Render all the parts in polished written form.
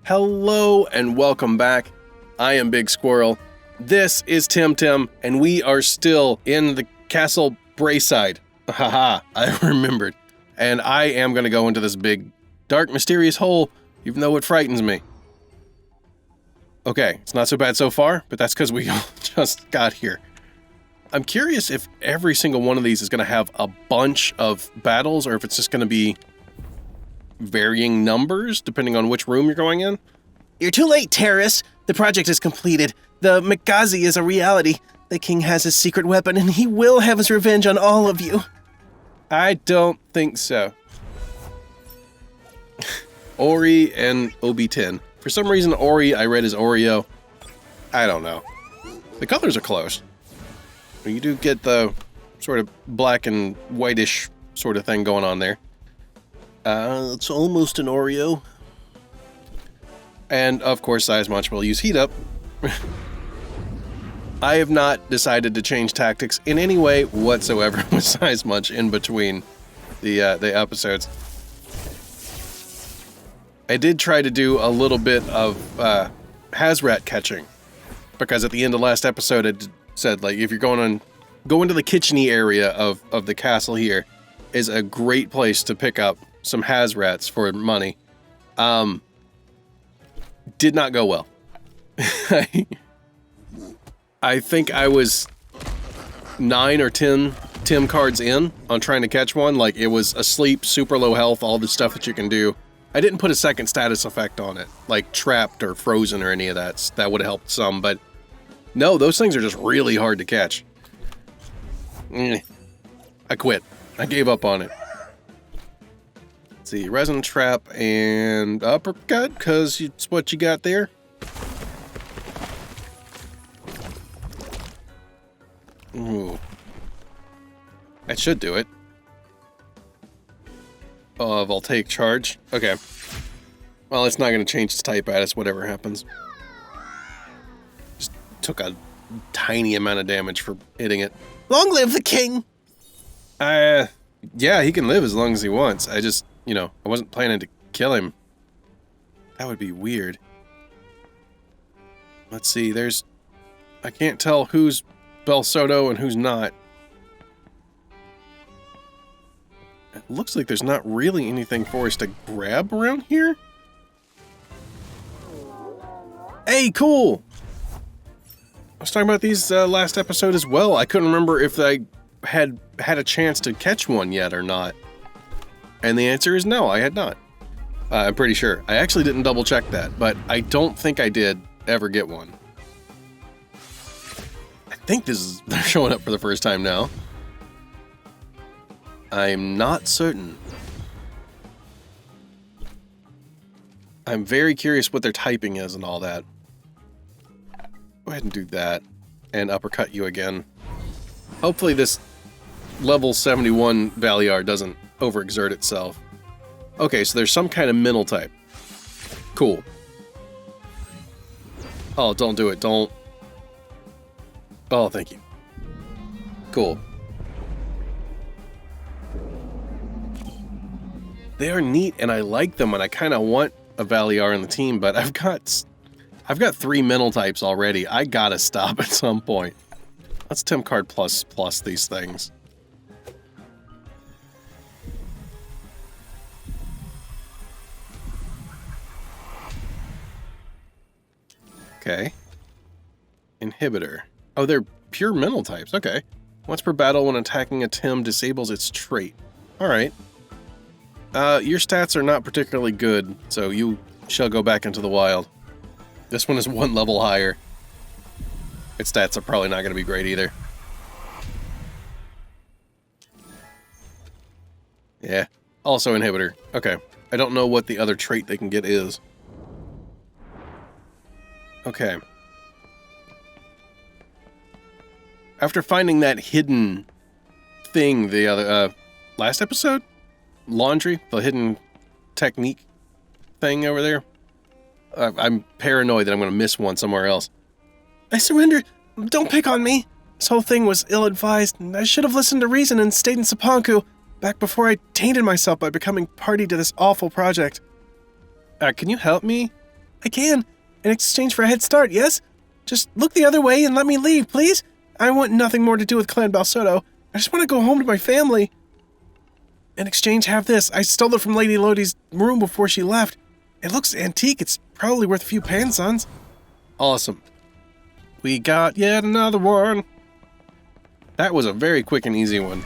Hello and welcome back. I am BigSquirrell. This is Temtem, and we are still in the castle Brayside. Haha, I remembered. And I am going to go into this big, dark, mysterious hole, even though it frightens me. Okay, it's not so bad so far, but that's because we just got here. I'm curious if every single one of these is going to have a bunch of battles, or if it's just going to be varying numbers, depending on which room you're going in. You're too late, terrorists. The project is completed. The Mikazi is a reality. The king has his secret weapon, and he will have his revenge on all of you. I don't think so. Ori and Obi-10. For some reason, Ori I read as Oreo. I don't know. The colors are close. You do get the sort of black and whitish sort of thing going on there. It's almost an Oreo. And, of course, Sizemach will use Heat Up. I have not decided to change tactics in any way whatsoever with Sizemach in between the episodes. I did try to do a little bit of Hazrat catching, because at the end of last episode it said, like, if you're go into the kitchen-y area of the castle here is a great place to pick up some Hazrats for money. Did not go well. I think I was 9 or 10 Tim cards in on trying to catch one. Like, it was asleep, super low health, all the stuff that you can do. I didn't put a second status effect on it, like trapped or frozen or any of that. That would have helped some, but no, those things are just really hard to catch. I quit. I gave up on it. Let's see, resin trap and uppercut, because it's what you got there. Ooh. That should do it. Voltaic charge. Okay. Well, it's not going to change the type at us, whatever happens. Just took a tiny amount of damage for hitting it. Long live the king! Yeah, he can live as long as he wants. I just, I wasn't planning to kill him. That would be weird. Let's see, I can't tell who's Belsoto and who's not. It looks like there's not really anything for us to grab around here. Hey, cool! I was talking about these last episode as well. I couldn't remember if I had a chance to catch one yet or not. And the answer is no, I had not. I'm pretty sure. I actually didn't double check that, but I don't think I did ever get one. I think they're showing up for the first time now. I'm not certain. I'm very curious what their typing is and all that. Go ahead and do that. And uppercut you again. Hopefully this level 71 Valiar doesn't overexert itself. Okay, so there's some kind of mental type. Cool. Oh, don't do it. Don't. Oh, thank you. Cool. They are neat, and I like them, and I kind of want a Valiar in the team, but I've got 3 mental types already. I gotta stop at some point. Let's Tim card plus these things. Okay. Inhibitor. Oh, they're pure mental types. Okay. Once per battle, when attacking a Tim, disables its trait. Alright. Your stats are not particularly good, so you shall go back into the wild. This one is 1 level higher. Its stats are probably not going to be great either. Yeah. Also inhibitor. Okay. I don't know what the other trait they can get is. Okay. After finding that hidden thing the other last episode, laundry, the hidden technique thing over there, I'm paranoid that I'm going to miss one somewhere else. I surrender. Don't pick on me. This whole thing was ill-advised, and I should have listened to reason and stayed in Sapanku back before I tainted myself by becoming party to this awful project. Can you help me? I can, in exchange for a head start, yes? Just look the other way and let me leave, please? I want nothing more to do with Clan Belsoto. I just want to go home to my family. In exchange, have this. I stole it from Lady Lodi's room before she left. It looks antique. It's probably worth a few pansons. Awesome. We got yet another one. That was a very quick and easy one.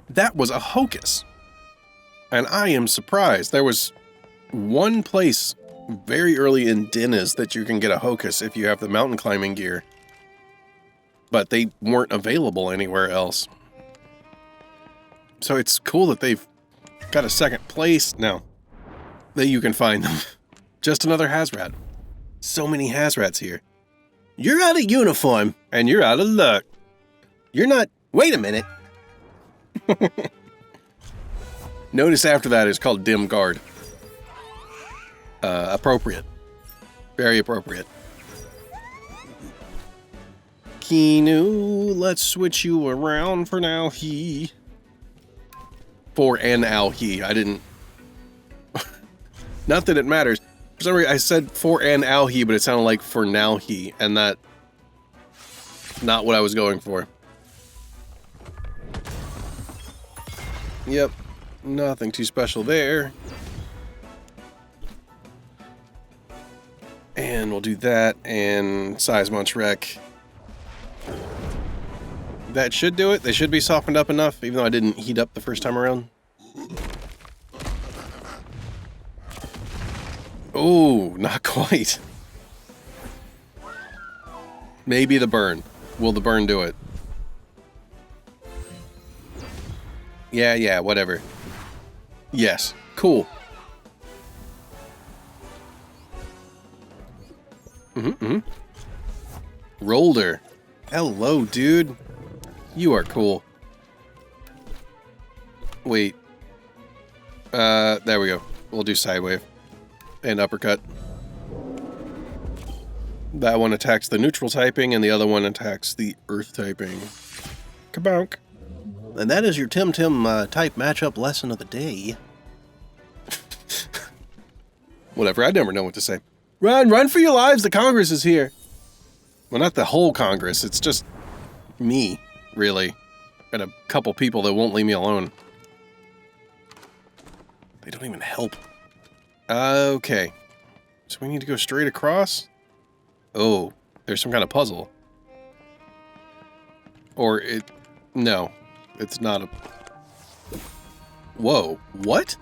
That was a hocus. And I am surprised. There was one place very early in Dennis that you can get a hocus if you have the mountain climbing gear. But they weren't available anywhere else. So it's cool that they've got a second place now that you can find them. Just another Hazrat. So many Hazrats here. You're out of uniform. And you're out of luck. You're not... Wait a minute. Notice after that is called Dim Guard. Appropriate. Very appropriate. Kinu, let's switch you around for now. For an Alhi. I didn't... Not that it matters. For some reason, I said for an Alhi, but it sounded like for now he, and that... Not what I was going for. Yep. Nothing too special there. And we'll do that, and Size Munch Wreck. That should do it. They should be softened up enough, even though I didn't heat up the first time around. Oh, not quite. Maybe the burn. Will the burn do it? Yeah, whatever. Yes, cool. Rolder. Hello, dude. You are cool. Wait. There we go. We'll do side wave. And uppercut. That one attacks the neutral typing, and the other one attacks the earth typing. Kabonk. And that is your Temtem type matchup lesson of the day. Whatever, I never know what to say. Run for your lives, the Congress is here. Well, not the whole Congress, it's just me, really. And a couple people that won't leave me alone. They don't even help. Okay. So we need to go straight across? Oh, there's some kind of puzzle. Or it... No, it's not a... Whoa, what?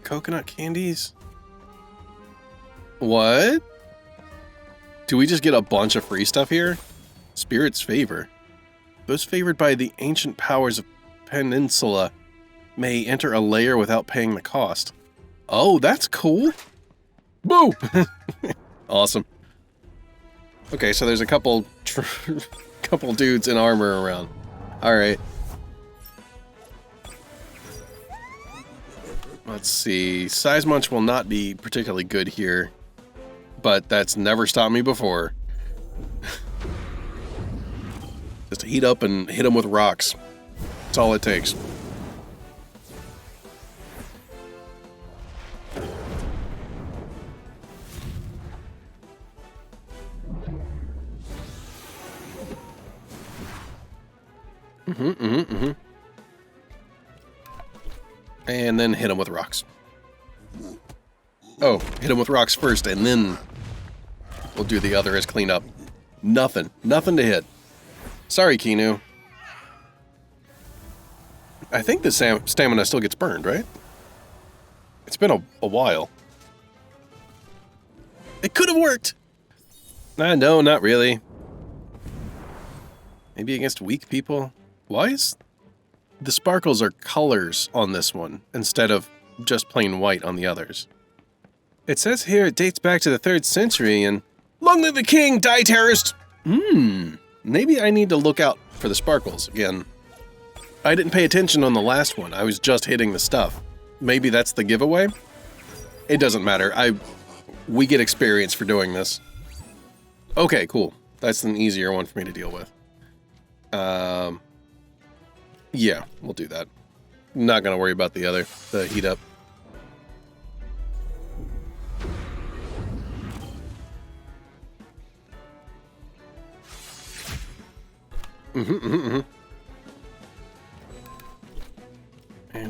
Coconut candies? What? Do we just get a bunch of free stuff here? Spirit's favor. Those favored by the ancient powers of Peninsula may enter a layer without paying the cost. Oh, that's cool. Boo! Awesome. Okay, so there's a couple dudes in armor around. Alright. Let's see. Size Munch will not be particularly good here, but that's never stopped me before. Just heat up and hit them with rocks. That's all it takes. And then hit them with rocks. Oh, hit them with rocks first, and then we'll do the other as cleanup. Nothing to hit. Sorry, Kinu. I think the stamina still gets burned, right? It's been a while. It could have worked. No, not really. Maybe against weak people. Why is... The sparkles are colors on this one, instead of just plain white on the others. It says here it dates back to the 3rd century and... Long live the king, die terrorist! Maybe I need to look out for the sparkles again. I didn't pay attention on the last one, I was just hitting the stuff. Maybe that's the giveaway? It doesn't matter, we get experience for doing this. Okay, cool. That's an easier one for me to deal with. Yeah, we'll do that. Not gonna worry about the heat up. And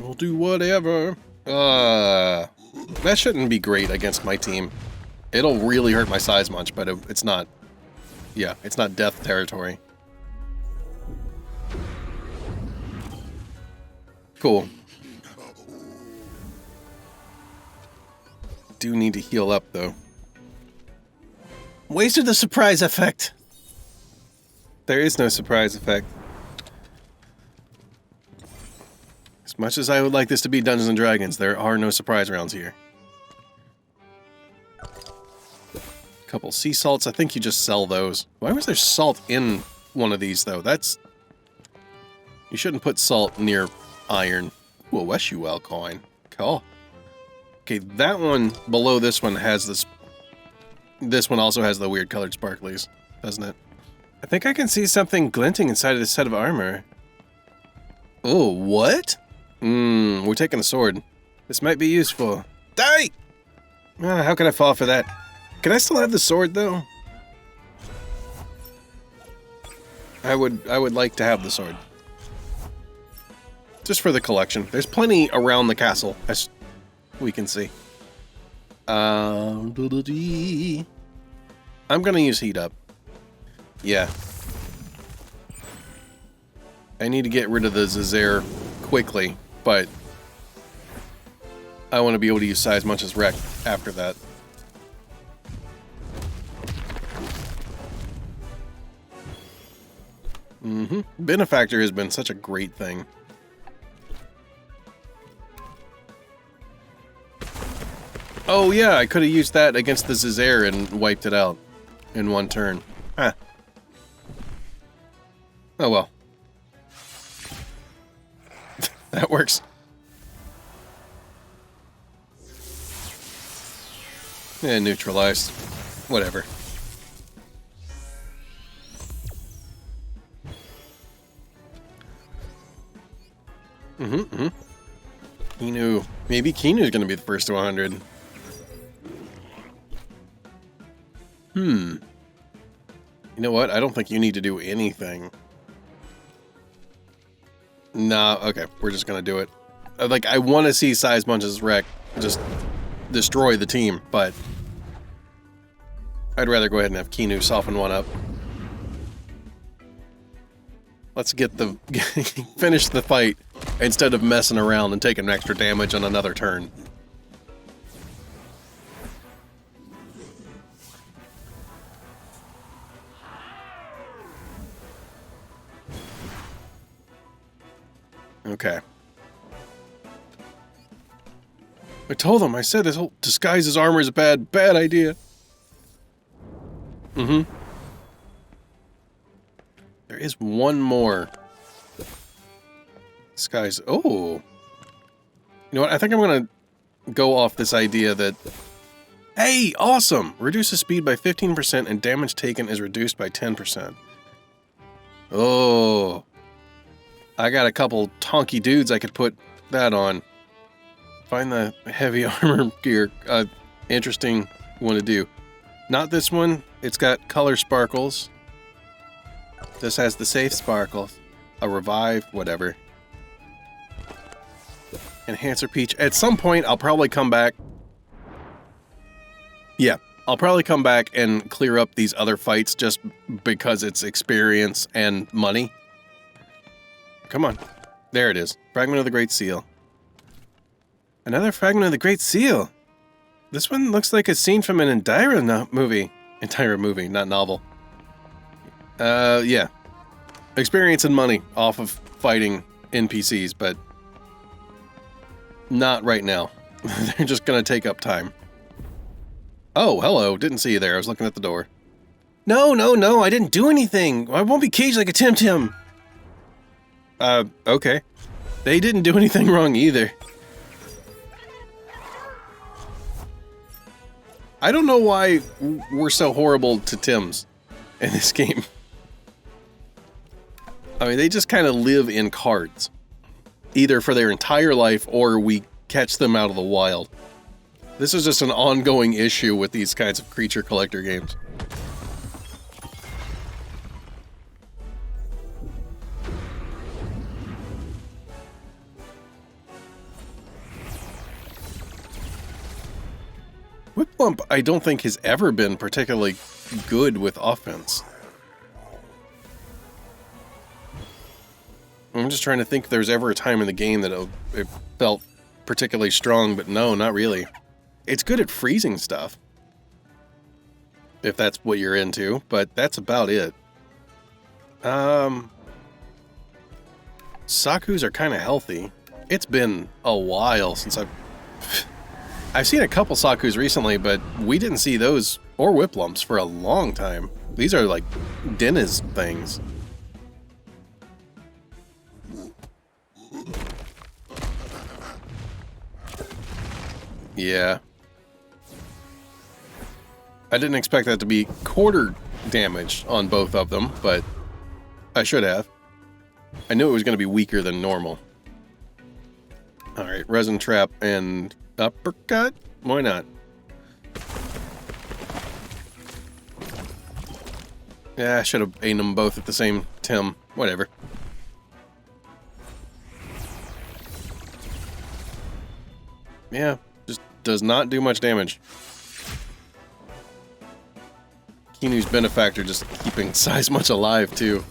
we'll do whatever. That shouldn't be great against my team. It'll really hurt my size munch, but it's not... Yeah, it's not death territory. Cool. Do need to heal up, though. Wasted the surprise effect. There is no surprise effect. As much as I would like this to be Dungeons & Dragons, there are no surprise rounds here. Couple sea salts. I think you just sell those. Why was there salt in one of these, though? That's... You shouldn't put salt near iron. Ooh, a Weshuel coin. Cool. Okay, that one below this one has this... This one also has the weird colored sparklies, doesn't it? I think I can see something glinting inside of this set of armor. Oh, what? We're taking a sword. This might be useful. Die! How can I fall for that? Can I still have the sword, though? I would like to have the sword. Just for the collection. There's plenty around the castle, as we can see. I'm gonna use heat up. Yeah. I need to get rid of the Zazair quickly, but I want to be able to use Size Munch's Wreck after that. Benefactor has been such a great thing. Oh yeah, I could have used that against the Zazair and wiped it out in one turn. Huh. Oh well. That works. Yeah, neutralized. Whatever. Kinu. Maybe Kinu's gonna be the first to 100. You know what? I don't think you need to do anything. Nah, okay. We're just gonna do it. Like, I want to see Size Munch's Wreck just destroy the team, but I'd rather go ahead and have Kinu soften one up. Let's get the... finish the fight instead of messing around and taking extra damage on another turn. Okay. I told him, I said this whole disguise as armor is a bad idea. There is one more. Disguise. Oh. You know what? I think I'm going to go off this idea that... Hey, awesome! Reduces speed by 15% and damage taken is reduced by 10%. Oh. I got a couple tonky dudes I could put that on. Find the heavy armor gear. Interesting one to do. Not this one. It's got color sparkles. This has the safe sparkles. A revive, whatever. Enhancer Peach. At some point, I'll probably come back. Yeah, I'll probably come back and clear up these other fights just because it's experience and money. Come on. There it is. Fragment of the Great Seal. Another fragment of the Great Seal. This one looks like a scene from an Indira movie. Indira movie, not novel. Yeah. Experience and money off of fighting NPCs, but not right now. They're just gonna take up time. Oh, hello. Didn't see you there. I was looking at the door. No, I didn't do anything. I won't be caged like a Temtem. Okay. They didn't do anything wrong either. I don't know why we're so horrible to Tims in this game. I mean, they just kind of live in cards. Either for their entire life, or we catch them out of the wild. This is just an ongoing issue with these kinds of creature collector games. Whiplump, I don't think has ever been particularly good with offense. I'm just trying to think if there's ever a time in the game that it felt particularly strong, but no, not really. It's good at freezing stuff, if that's what you're into, but that's about it. Sakus are kind of healthy. It's been a while since I've seen a couple Sakus recently, but we didn't see those or Whiplumps for a long time. These are like Dennis things. Yeah. I didn't expect that to be quarter damage on both of them, but I should have. I knew it was going to be weaker than normal. Alright, resin trap and uppercut? Why not? Yeah, I should have aimed them both at the same Tim. Whatever. Yeah, just does not do much damage. Kinu's benefactor just keeping Seismuch alive, too.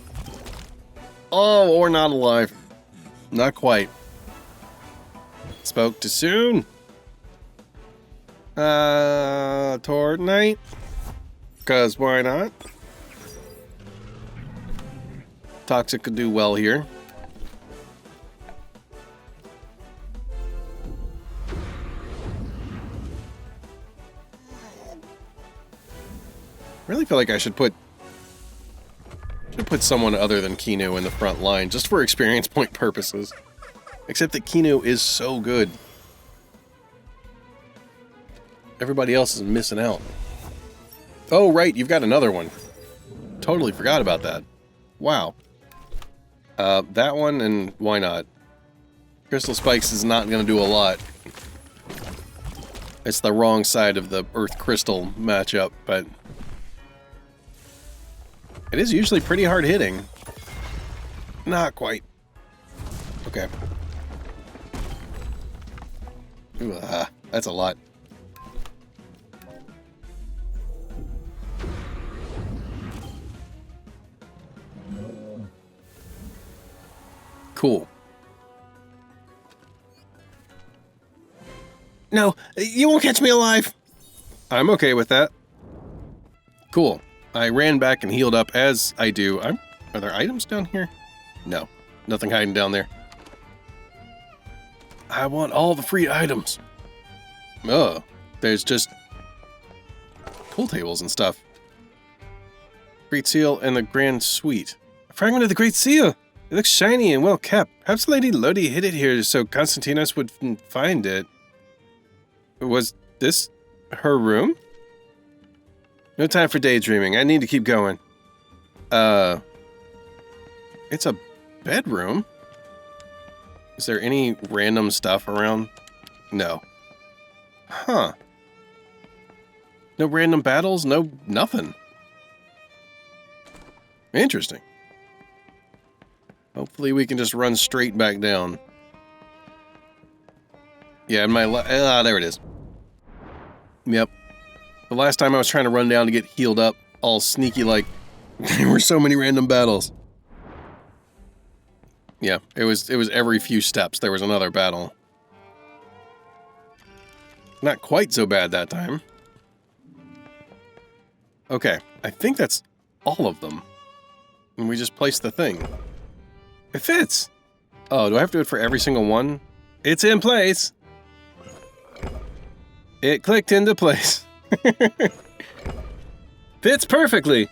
Oh, or not alive. Not quite. Spoke too soon. Toward night. Cause why not? Toxic could do well here. Really feel like I should put someone other than Kinu in the front line, just for experience point purposes. Except that Kinu is so good. Everybody else is missing out. Oh, right, you've got another one. Totally forgot about that. Wow. That one, and why not? Crystal Spikes is not going to do a lot. It's the wrong side of the Earth Crystal matchup, but it is usually pretty hard hitting. Not quite. Okay. Ooh, that's a lot. Cool. No, you won't catch me alive. I'm okay with that. Cool. I ran back and healed up as I do. Are there items down here? No. Nothing hiding down there. I want all the free items. Oh, there's just pool tables and stuff. Great Seal and the Grand Suite. A fragment of the Great Seal. It looks shiny and well kept. Perhaps Lady Lodi hid it here so Konstantinos would find it. Was this her room? No time for daydreaming. I need to keep going. It's a bedroom. Is there any random stuff around? No. Huh. No random battles? No, nothing. Interesting. Hopefully we can just run straight back down. Yeah, in my there it is. Yep. The last time I was trying to run down to get healed up, all sneaky like, there were so many random battles. Yeah, it was every few steps there was another battle. Not quite so bad that time. Okay, I think that's all of them. And we just place the thing. It fits! Oh, do I have to do it for every single one? It's in place! It clicked into place. Fits perfectly!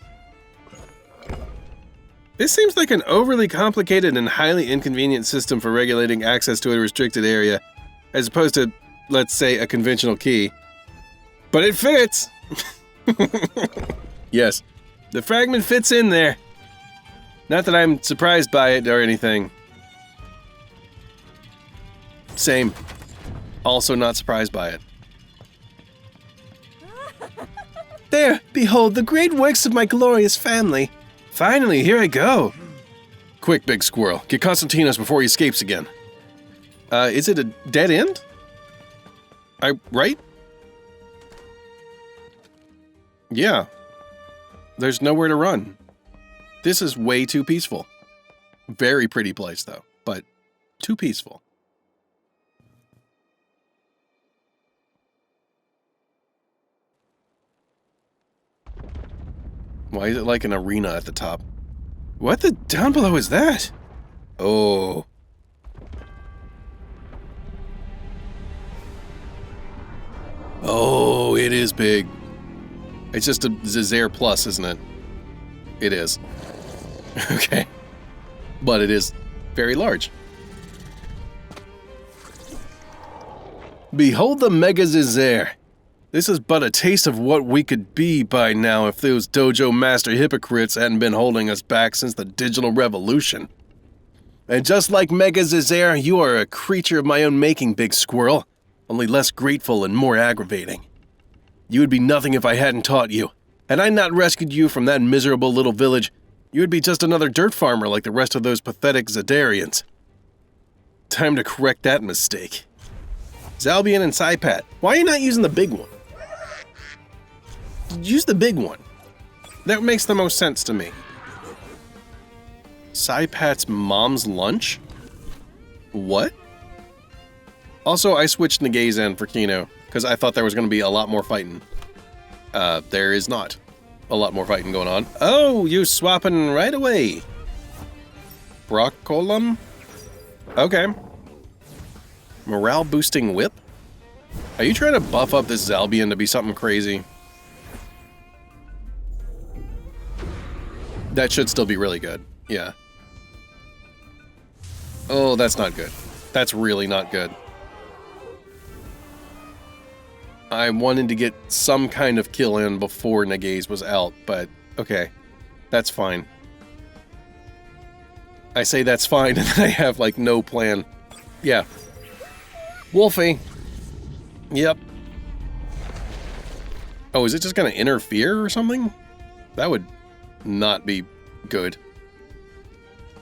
This seems like an overly complicated and highly inconvenient system for regulating access to a restricted area, as opposed to, let's say, a conventional key. But it fits! Yes, the fragment fits in there. Not that I'm surprised by it or anything. Same. Also not surprised by it. There, behold, the great works of my glorious family. Finally, here I go. Quick, Big Squirrel. Get Konstantinos before he escapes again. Is it a dead end? Right? Yeah. There's nowhere to run. This is way too peaceful. Very pretty place, though, but too peaceful. Why is it like an arena at the top? What the down below is that? Oh. Oh, it is big. It's just a Zazair Plus, isn't it? It is. Okay. But it is very large. Behold the Mega Zazair. This is but a taste of what we could be by now if those dojo master hypocrites hadn't been holding us back since the digital revolution. And just like Mega Zazair, you are a creature of my own making, Big Squirrel, only less grateful and more aggravating. You would be nothing if I hadn't taught you. Had I not rescued you from that miserable little village, you would be just another dirt farmer like the rest of those pathetic Zadarians. Time to correct that mistake. Zalbian and Saipat, why are you not using the big one? Use the big one. That makes the most sense to me. Saipat's mom's lunch? What? Also, I switched Nagazan for Kino, because I thought there was going to be a lot more fighting. There is not a lot more fighting going on. Oh, you swapping right away. Broccolum? Okay. Morale boosting whip? Are you trying to buff up this Zalbian to be something crazy? That should still be really good. Yeah. Oh, that's not good. That's really not good. I wanted to get some kind of kill in before Nagaze was out, but okay. That's fine. I say that's fine, and then I have, like, no plan. Yeah. Wolfie. Yep. Oh, is it just gonna interfere or something? That would not be good.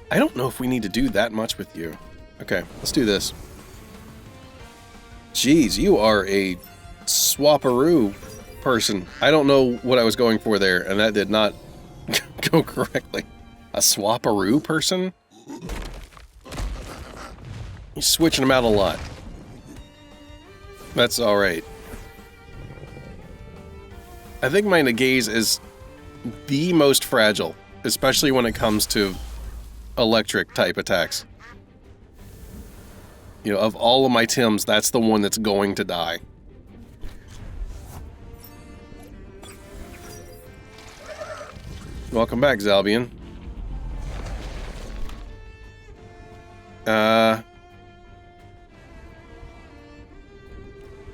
I don't know if we need to do that much with you. Okay, let's do this. Jeez, you are a swaparoo person. I don't know what I was going for there, and that did not go correctly. A swaparoo person? You're switching them out a lot. That's alright. I think my Nagaze is the most fragile, especially when it comes to electric type attacks. You know, of all of my Tims, that's the one that's going to die. Welcome back, Zalbian.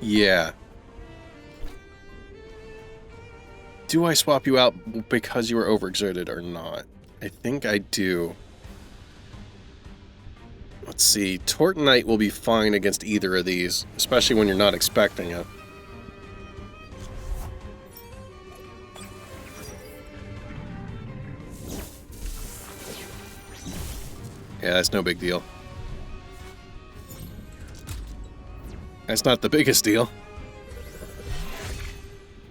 Yeah. Do I swap you out because you were overexerted or not? I think I do. Let's see. Tortonite will be fine against either of these, especially when you're not expecting it. Yeah, that's no big deal. That's not the biggest deal.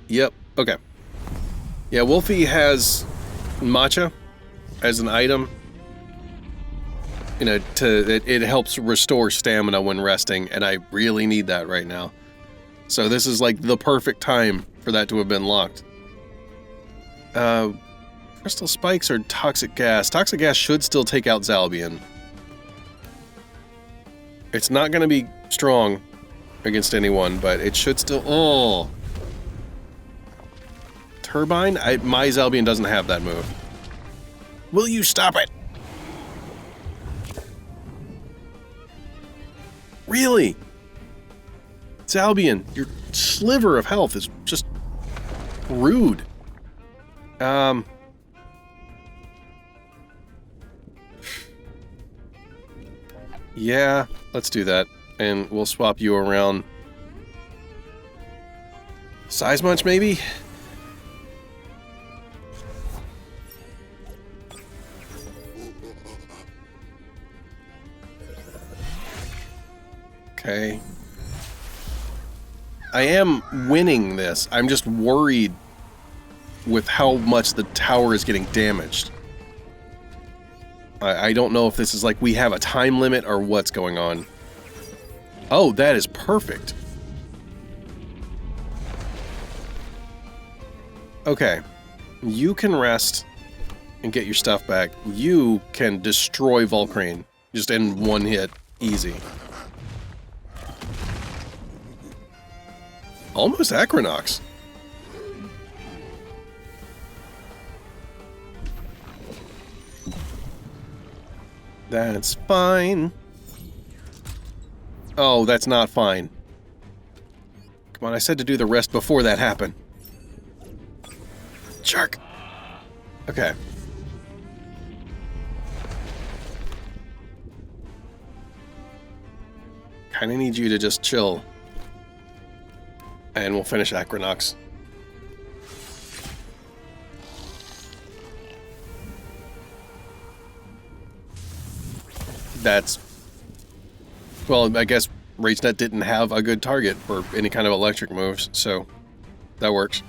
Yep, okay. Yeah, Wolfie has matcha as an item. You know, it helps restore stamina when resting, and I really need that right now. So this is like the perfect time for that to have been locked. Crystal spikes or toxic gas? Toxic gas should still take out Zalbian. It's not going to be strong against anyone, but it should still... Oh! Turbine? My Zalbian doesn't have that move. Will you stop it? Really? Zalbian, your sliver of health is just rude. Yeah, let's do that. And we'll swap you around. Size Munch, maybe? Okay. I am winning this. I'm just worried with how much the tower is getting damaged. I don't know if this is like we have a time limit or what's going on. Oh, that is perfect. Okay. You can rest and get your stuff back. You can destroy Volcrane just in one hit. Easy. Almost Acronox. That's fine. Oh, that's not fine. Come on, I said to do the rest before that happened. Jerk. Okay. Kinda need you to just chill. And we'll finish Acronox. That's... Well, I guess RageNet didn't have a good target for any kind of electric moves, so that works.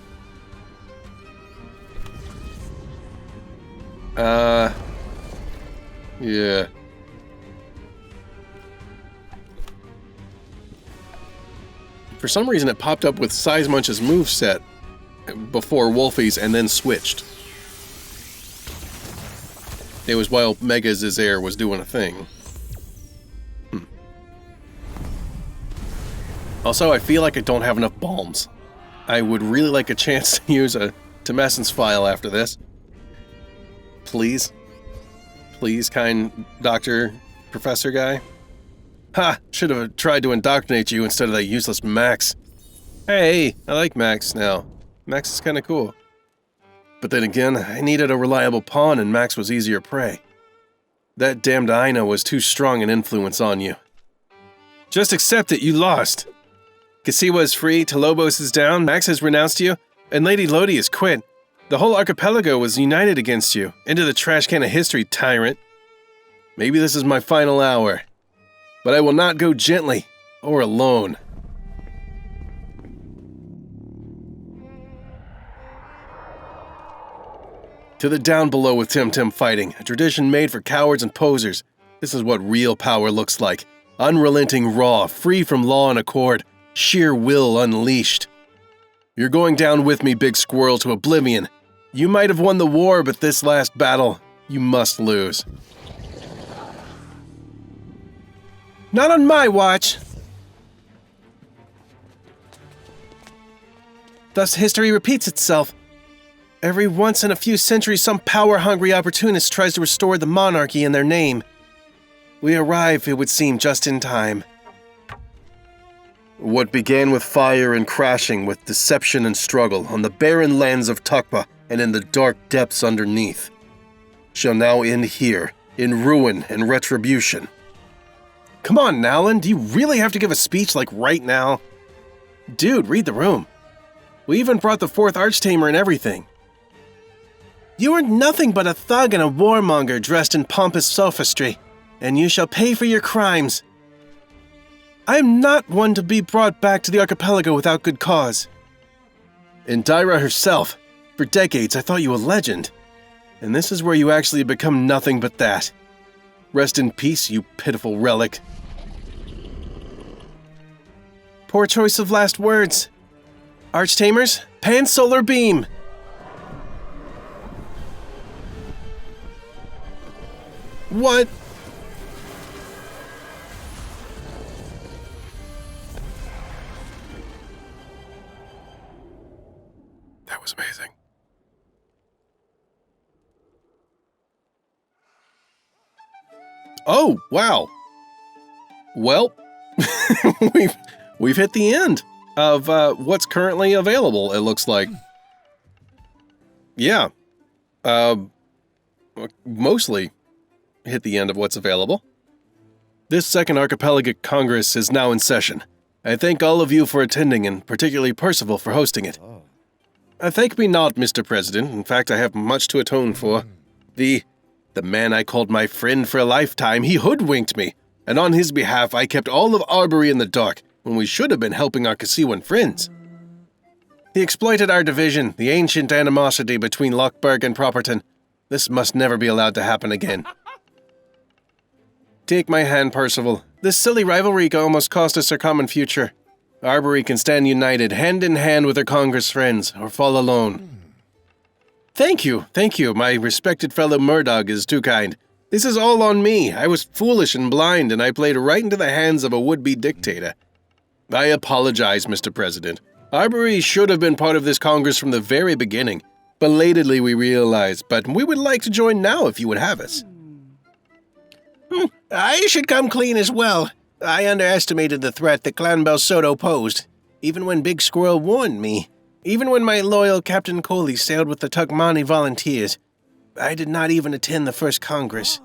Yeah. For some reason, it popped up with Sizemunch's moveset before Wolfie's and then switched. It was while Mega's air was doing a thing. Also, I feel like I don't have enough bombs. I would really like a chance to use a Temescence file after this. Please? Please, kind doctor, professor guy? Ha! Should have tried to indoctrinate you instead of that useless Max. Hey, I like Max now. Max is kinda cool. But then again, I needed a reliable pawn and Max was easier prey. That damned Aina was too strong an influence on you. Just accept it, you lost. Kasiwa is free, Telobos is down, Max has renounced you, and Lady Lodi has quit. The whole archipelago was united against you. Into the trash can of history, tyrant. Maybe this is my final hour. But I will not go gently, or alone. To the down below with Temtem fighting, a tradition made for cowards and posers. This is what real power looks like. Unrelenting raw, free from law and accord, sheer will unleashed. You're going down with me, BigSquirrell, to oblivion. You might have won the war, but this last battle, you must lose. Not on my watch! Thus history repeats itself. Every once in a few centuries, some power-hungry opportunist tries to restore the monarchy in their name. We arrive, it would seem, just in time. What began with fire and crashing, with deception and struggle, on the barren lands of Tukpa and in the dark depths underneath, shall now end here, in ruin and retribution. Come on, Nowlin, do you really have to give a speech like right now? Dude, read the room. We even brought the fourth Archtamer and everything. You are nothing but a thug and a warmonger dressed in pompous sophistry, and you shall pay for your crimes. I am not one to be brought back to the archipelago without good cause. Indira herself. For decades, I thought you a legend. And this is where you actually become nothing but that. Rest in peace, you pitiful relic. Poor choice of last words. Archtamers, pan-solar beam! What? That was amazing. Oh, wow. Well, we've hit the end of what's currently available, it looks like. Yeah. Mostly hit the end of what's available. This second Archipelagic Congress is now in session. I thank all of you for attending, and particularly Percival for hosting it. Thank me not, Mr. President. In fact, I have much to atone for. The man I called my friend for a lifetime, he hoodwinked me, and on his behalf I kept all of Arbory in the dark when we should have been helping our Kasiwan friends. He exploited our division, the ancient animosity between Lockburg and Properton. This must never be allowed to happen again. Take my hand, Percival. This silly rivalry almost cost us our common future. Arbory can stand united, hand in hand with her Congress friends, or fall alone. Thank you. My respected fellow Murdoch is too kind. This is all on me. I was foolish and blind, and I played right into the hands of a would-be dictator. I apologize, Mr. President. Arbory should have been part of this Congress from the very beginning. Belatedly, we realize, but we would like to join now if you would have us. I should come clean as well. I underestimated the threat that Clan Belsoto posed, even when BigSquirrell warned me. Even when my loyal Captain Coley sailed with the Tugmani volunteers. I did not even attend the first Congress.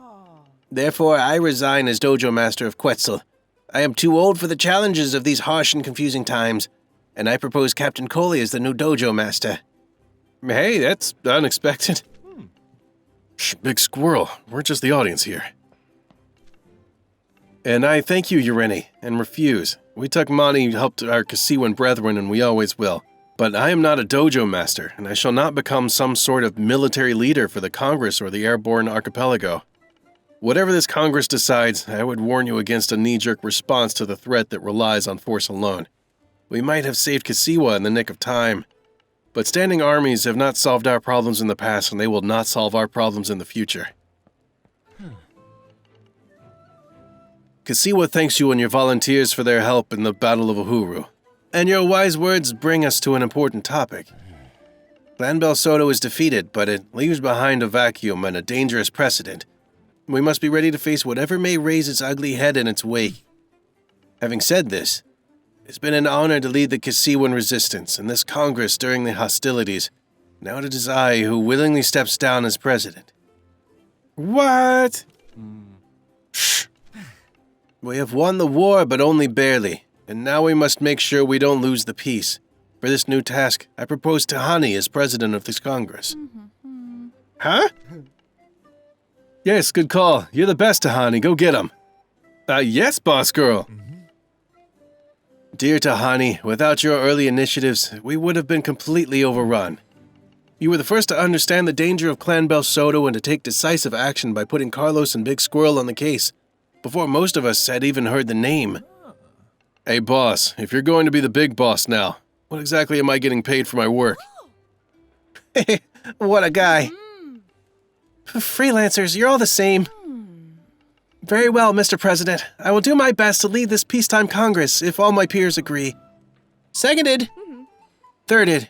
Therefore, I resign as Dojo Master of Quetzal. I am too old for the challenges of these harsh and confusing times, and I propose Captain Coley as the new Dojo Master. Hey, that's unexpected. Shh, BigSquirrell, we're just the audience here. And I thank you, Ureni, and refuse. We Tugmani helped our Kasiwan brethren, and we always will. But I am not a dojo master, and I shall not become some sort of military leader for the Congress or the Airborne Archipelago. Whatever this Congress decides, I would warn you against a knee-jerk response to the threat that relies on force alone. We might have saved Kasiwa in the nick of time, but standing armies have not solved our problems in the past, and they will not solve our problems in the future. Kasiwa thanks you and your volunteers for their help in the Battle of Uhuru. And your wise words bring us to an important topic. Clan Belsoto is defeated, but it leaves behind a vacuum and a dangerous precedent. We must be ready to face whatever may raise its ugly head in its wake. Having said this, it's been an honor to lead the Kasiwan resistance in this Congress during the hostilities. Now it is I who willingly steps down as president. What? Shh. We have won the war, but only barely. And now we must make sure we don't lose the peace. For this new task, I propose Tahani as president of this Congress. Huh? Yes, good call. You're the best, Tahani. Go get him. Yes, boss girl. Dear Tahani, without your early initiatives, we would have been completely overrun. You were the first to understand the danger of Clan Belsoto and to take decisive action by putting Carlos and BigSquirrell on the case, before most of us had even heard the name. Hey, boss, if you're going to be the big boss now, what exactly am I getting paid for my work? What a guy. Freelancers, you're all the same. Very well, Mr. President. I will do my best to lead this peacetime Congress if all my peers agree. Seconded. Thirded.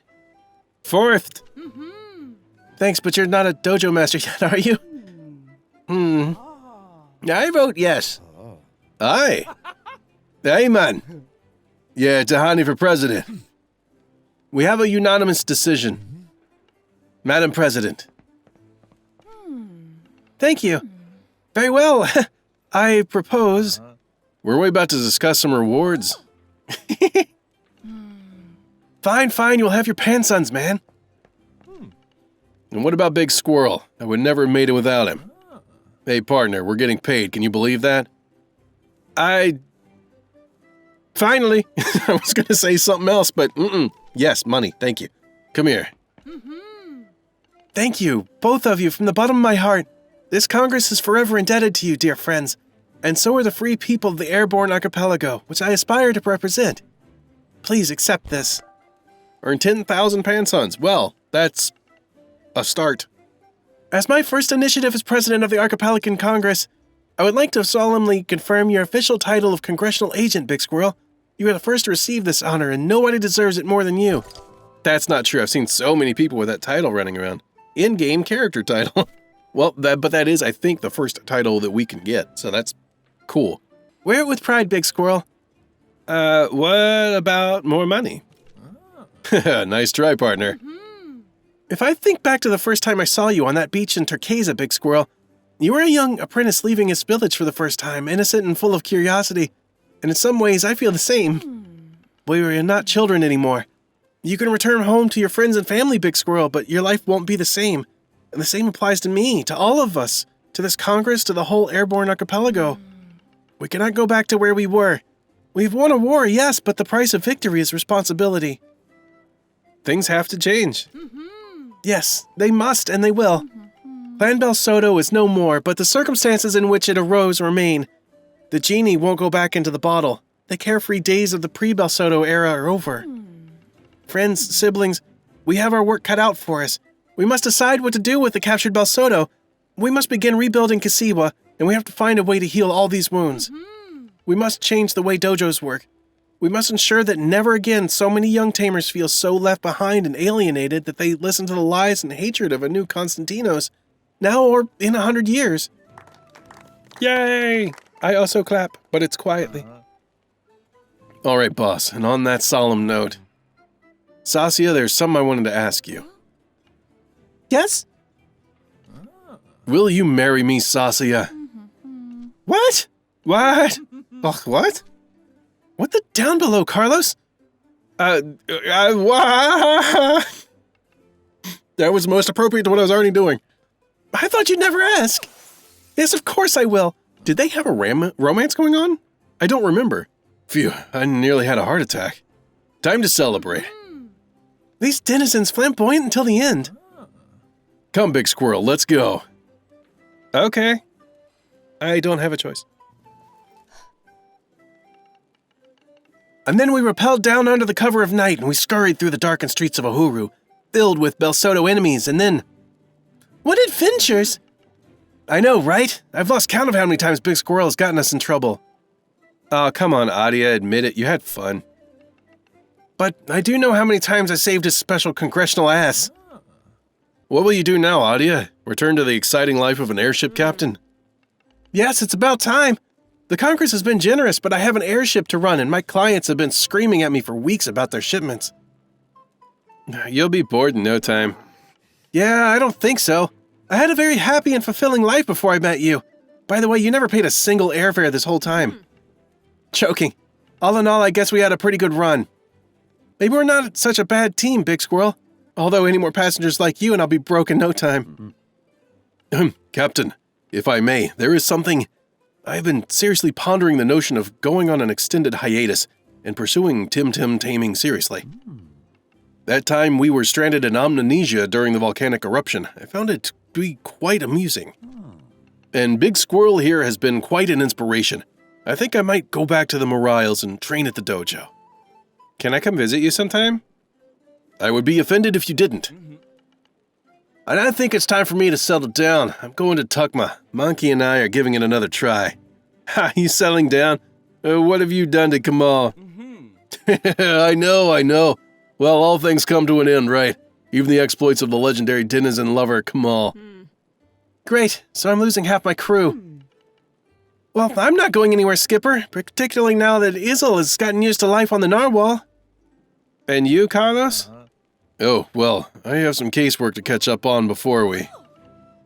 Fourth. Thanks, but you're not a dojo master yet, are you? I vote yes. Aye. Hey, man. Yeah, Tahani for president. We have a unanimous decision. Madam President. Thank you. Very well. I propose... Were we about to discuss some rewards? Fine, you'll have your pansons, man. And what about BigSquirrell? I would never have made it without him. Hey, partner, we're getting paid. Can you believe that? Finally! I was going to say something else, but Yes, money, thank you. Come here. Thank you, both of you, from the bottom of my heart. This Congress is forever indebted to you, dear friends. And so are the free people of the Airborne Archipelago, which I aspire to represent. Please accept this. Earn 10,000 pansons. Well, that's a start. As my first initiative as president of the Archipelagan Congress, I would like to solemnly confirm your official title of Congressional Agent, BigSquirrell. You are the first to receive this honor, and nobody deserves it more than you. That's not true. I've seen so many people with that title running around. In-game character title. Well, but that is, I think, the first title that we can get, so that's cool. Wear it with pride, BigSquirrell. What about more money? Nice try, partner. If I think back to the first time I saw you on that beach in Turquesa, BigSquirrell, you were a young apprentice leaving his village for the first time, innocent and full of curiosity. And in some ways, I feel the same. We are not children anymore. You can return home to your friends and family, BigSquirrell, but your life won't be the same. And the same applies to me, to all of us, to this Congress, to the whole Airborne Archipelago. We cannot go back to where we were. We've won a war, yes, but the price of victory is responsibility. Things have to change. Yes, they must and they will. Clan Belsoto is no more, but the circumstances in which it arose remain. The genie won't go back into the bottle. The carefree days of the pre-Belsoto era are over. Friends, siblings, we have our work cut out for us. We must decide what to do with the captured Belsoto. We must begin rebuilding Kasiwa, and we have to find a way to heal all these wounds. We must change the way dojos work. We must ensure that never again so many young tamers feel so left behind and alienated that they listen to the lies and hatred of a new Konstantinos, now or in 100 years. Yay! I also clap, but it's quietly. All right, boss, and on that solemn note, Saskia, there's something I wanted to ask you. Yes? Will you marry me, Saskia? What? What? What? What the down below, Carlos? What? That was most appropriate to what I was already doing. I thought you'd never ask. Yes, of course I will. Did they have a romance going on? I don't remember. Phew, I nearly had a heart attack. Time to celebrate. These denizens flamboyant until the end. Come, Big Squirrel, let's go. Okay. I don't have a choice. And then we rappelled down under the cover of night and we scurried through the darkened streets of Uhuru, filled with Belsoto enemies, and then... What adventures! I know, right? I've lost count of how many times Big Squirrel has gotten us in trouble. Oh, come on, Adia, admit it, you had fun. But I do know how many times I saved his special congressional ass. What will you do now, Adia? Return to the exciting life of an airship captain? Yes, it's about time. The Congress has been generous, but I have an airship to run and my clients have been screaming at me for weeks about their shipments. You'll be bored in no time. Yeah, I don't think so. I had a very happy and fulfilling life before I met you. By the way, you never paid a single airfare this whole time. Joking. All in all, I guess we had a pretty good run. Maybe we're not such a bad team, Big Squirrel. Although any more passengers like you and I'll be broke in no time. Captain, if I may, there is something... I've been seriously pondering the notion of going on an extended hiatus and pursuing Temtem taming seriously. That time we were stranded in Amnesia during the volcanic eruption, I found it to be quite amusing. And Big Squirrel here has been quite an inspiration. I think I might go back to the Morales and train at the dojo. Can I come visit you sometime? I would be offended if you didn't. And I think it's time for me to settle down. I'm going to Tukma. Monkey and I are giving it another try. Ha, you settling down? What have you done to Kamal? I know. Well, all things come to an end, right? Even the exploits of the legendary denizen lover Kamal. Great, so I'm losing half my crew. Well, I'm not going anywhere, Skipper, particularly now that Izzle has gotten used to life on the narwhal. And you, Carlos? Oh, well, I have some casework to catch up on before we...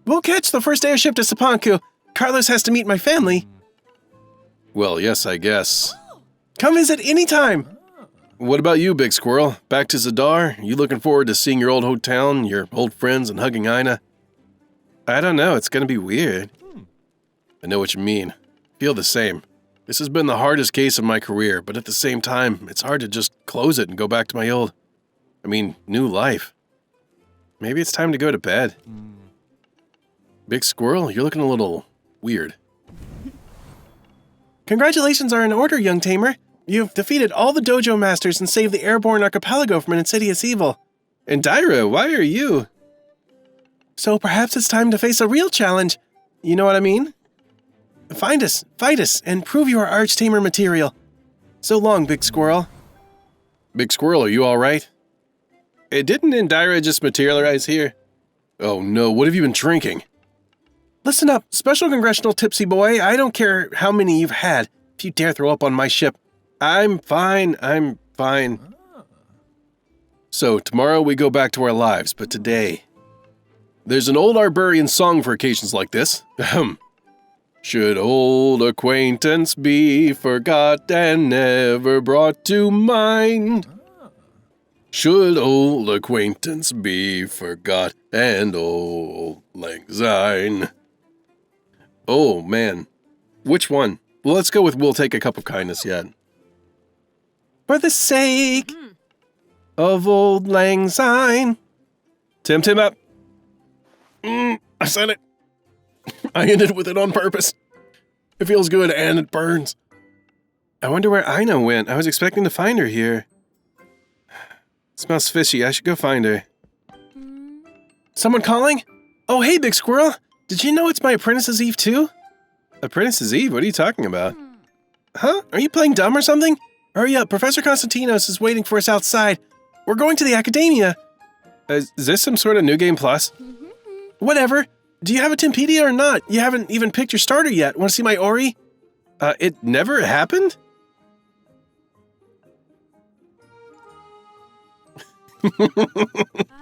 We'll catch the first airship to Sapanku. Carlos has to meet my family. Well, yes, I guess. Come visit anytime. What about you, Big Squirrel? Back to Zadar? You looking forward to seeing your old hometown, your old friends, and hugging Ina? I don't know, it's gonna be weird. I know what you mean. Feel the same. This has been the hardest case of my career, but at the same time, it's hard to just close it and go back to my old... new life. Maybe it's time to go to bed. Big Squirrel, you're looking a little weird. Congratulations are in order, young tamer. You've defeated all the dojo masters and saved the airborne archipelago from an insidious evil. And Daira, why are you? So perhaps it's time to face a real challenge. You know what I mean? Find us, fight us, and prove you are arch-tamer material. So long, Big Squirrel. Big Squirrel, are you alright? Didn't Indira just materialize here? Oh no, what have you been drinking? Listen up, special congressional tipsy boy. I don't care how many you've had. If you dare throw up on my ship. I'm fine. So, tomorrow we go back to our lives, but today... There's an old Arborian song for occasions like this. Should old acquaintance be forgot and never brought to mind? Should old acquaintance be forgot and old lang syne? Oh, man. Which one? Well, let's go with We'll Take a Cup of Kindness yet. For the sake of Old Lang Syne. Temtem up. I said it. I ended with it on purpose. It feels good and it burns. I wonder where Ina went. I was expecting to find her here. It smells fishy. I should go find her. Someone calling? Oh, hey, Big Squirrel. Did you know it's my Apprentice's Eve too? Apprentice's Eve? What are you talking about? Huh? Are you playing dumb or something? Hurry up, Professor Konstantinos is waiting for us outside. We're going to the academia. Is this some sort of New Game Plus? Whatever. Do you have a Tempedia or not? You haven't even picked your starter yet. Want to see my Ori? It never happened?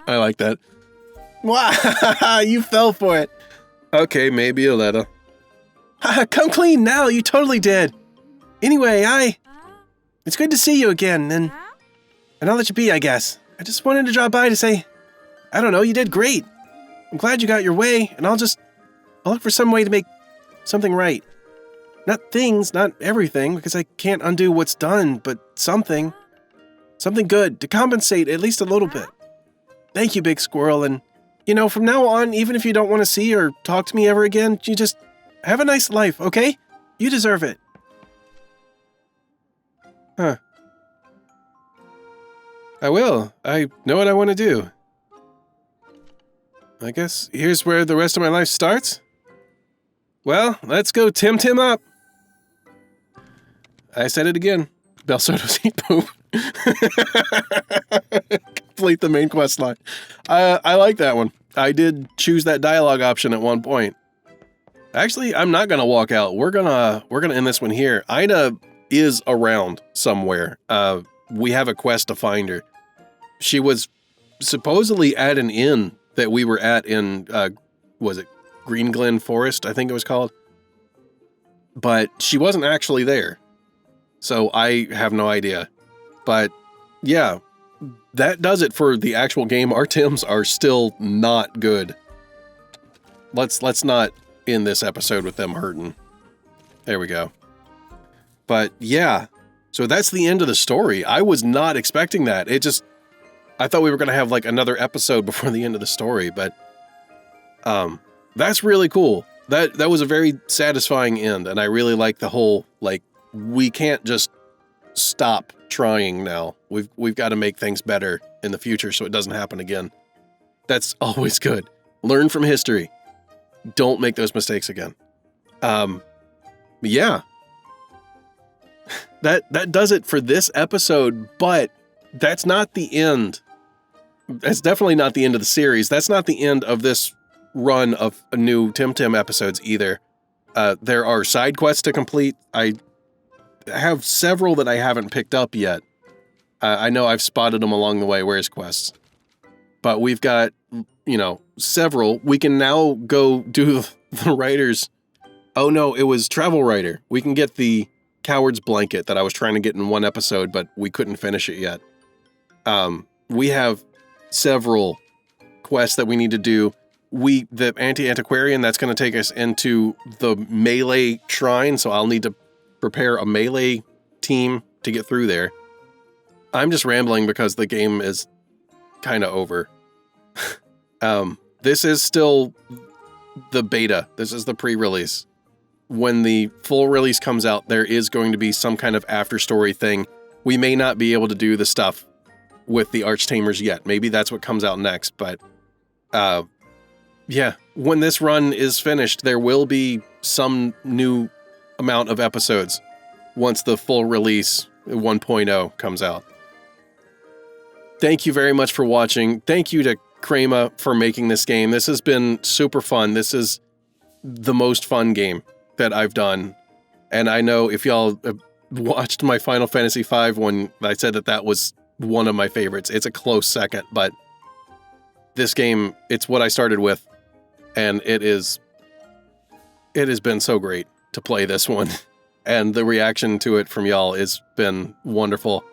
I like that. Wow, you fell for it. Okay, maybe a little. Come clean now, you totally did. Anyway, it's good to see you again, and I'll let you be, I guess. I just wanted to drop by to say, I don't know, you did great. I'm glad you got your way, and I'll look for some way to make something right. Not things, not everything, because I can't undo what's done, but something. Something good to compensate at least a little bit. Thank you, Big Squirrel, and, from now on, even if you don't want to see or talk to me ever again, you just have a nice life, okay? You deserve it. Huh. I will. I know what I want to do. I guess here's where the rest of my life starts. Well, let's go Temtem up. I said it again. Belsoto's eat poop. Complete the main quest line. I like that one. I did choose that dialogue option at one point. Actually, I'm not gonna walk out. We're gonna end this one here. Ina is around somewhere. We have a quest to find her. She was supposedly at an inn that we were at in was it Green Glen Forest, I think it was called. But she wasn't actually there. So I have no idea. But yeah, that does it for the actual game. Our Tims are still not good. Let's not end this episode with them hurting. There we go. But yeah, so that's the end of the story. I was not expecting that. I thought we were going to have like another episode before the end of the story, but that's really cool. That was a very satisfying end, and I really like the whole, like, we can't just stop trying now. We've got to make things better in the future so it doesn't happen again. That's always good. Learn from history. Don't make those mistakes again. Yeah. That does it for this episode, but that's not the end. That's definitely not the end of the series. That's not the end of this run of new Temtem episodes either. There are side quests to complete. I have several that I haven't picked up yet. I know I've spotted them along the way. Where's quests? But we've got, several. We can now go do the writer's... Oh no, it was Travel Writer. We can get the Coward's Blanket that I was trying to get in one episode, but we couldn't finish it yet. We have several quests that we need to do. The Anti-Antiquarian, that's going to take us into the Melee Shrine, so I'll need to prepare a Melee team to get through there. I'm just rambling because the game is kind of over. This is still the beta. This is the pre-release. When the full release comes out, there is going to be some kind of after-story thing. We may not be able to do the stuff with the Archtamers yet. Maybe that's what comes out next, but yeah, when this run is finished, there will be some new amount of episodes once the full release 1.0 comes out. Thank you very much for watching. Thank you to Crema for making this game. This has been super fun. This is the most fun game that I've done. And I know if y'all watched my Final Fantasy V when I said that was one of my favorites, it's a close second, but this game, it's what I started with, and it has been so great to play this one. And the reaction to it from y'all has been wonderful.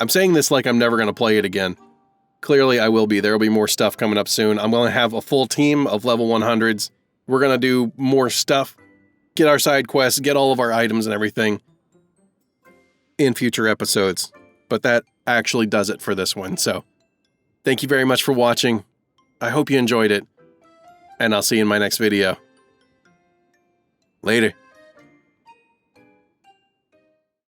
I'm saying this like I'm never going to play it again. Clearly I will be. There will be more stuff coming up soon. I'm going to have a full team of level 100s. We're going to do more stuff, get our side quests, get all of our items and everything in future episodes. But that actually does it for this one. So thank you very much for watching. I hope you enjoyed it, and I'll see you in my next video. Later.